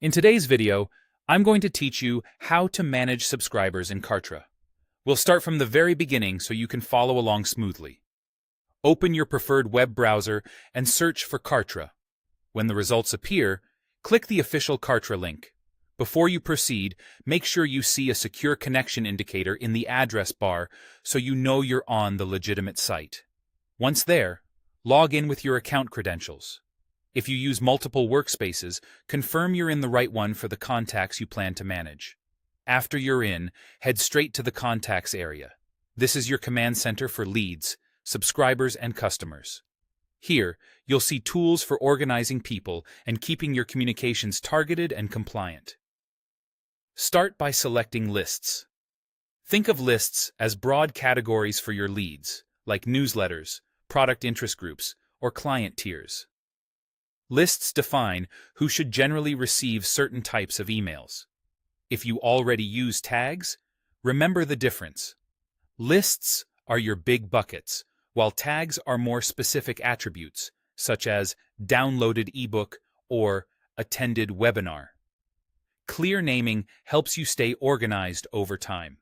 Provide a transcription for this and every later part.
In today's video, I'm going to teach you how to manage subscribers in Kartra. We'll start from the very beginning so you can follow along smoothly. Open your preferred web browser and search for Kartra. When the results appear, click the official Kartra link. Before you proceed, make sure you see a secure connection indicator in the address bar so you know you're on the legitimate site. Once there, log in with your account credentials. If you use multiple workspaces, confirm you're in the right one for the contacts you plan to manage. After you're in, head straight to the contacts area. This is your command center for leads, subscribers, and customers. Here, you'll see tools for organizing people and keeping your communications targeted and compliant. Start by selecting lists. Think of lists as broad categories for your leads, like newsletters, product interest groups, or client tiers. Lists define who should generally receive certain types of emails. If you already use tags, remember the difference. Lists are your big buckets, while tags are more specific attributes, such as downloaded ebook or attended webinar. Clear naming helps you stay organized over time.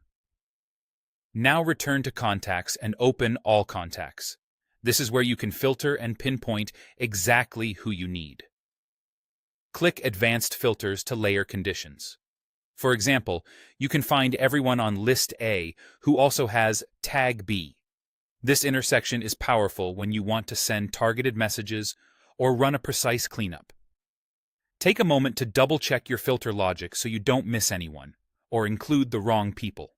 Now return to Contacts and open All Contacts. This is where you can filter and pinpoint exactly who you need. Click Advanced Filters to layer conditions. For example, you can find everyone on List A who also has Tag B. This intersection is powerful when you want to send targeted messages or run a precise cleanup. Take a moment to double-check your filter logic so you don't miss anyone or include the wrong people.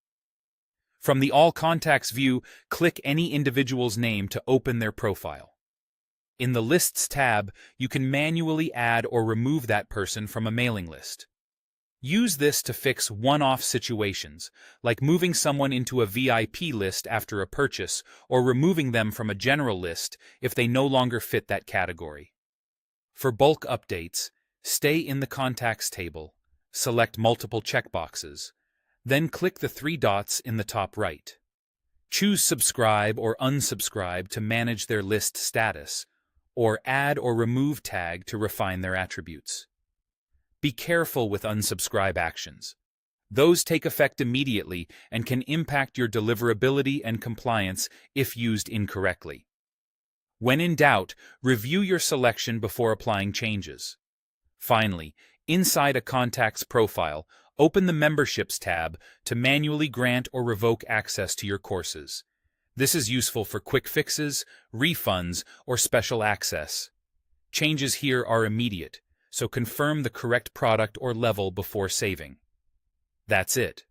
From the All Contacts view, click any individual's name to open their profile. In the Lists tab, you can manually add or remove that person from a mailing list. Use this to fix one-off situations, like moving someone into a VIP list after a purchase or removing them from a general list if they no longer fit that category. For bulk updates, stay in the Contacts table, select multiple checkboxes, then click the three dots in the top right. Choose Subscribe or Unsubscribe to manage their list status, or Add or Remove tag to refine their attributes. Be careful with unsubscribe actions. Those take effect immediately and can impact your deliverability and compliance if used incorrectly. When in doubt, review your selection before applying changes. Finally, inside a contact's profile, open the Memberships tab to manually grant or revoke access to your courses. This is useful for quick fixes, refunds, or special access. Changes here are immediate, so confirm the correct product or level before saving. That's it.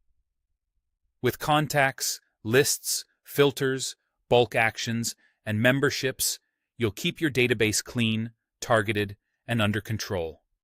With contacts, lists, filters, bulk actions, and memberships, you'll keep your database clean, targeted, and under control.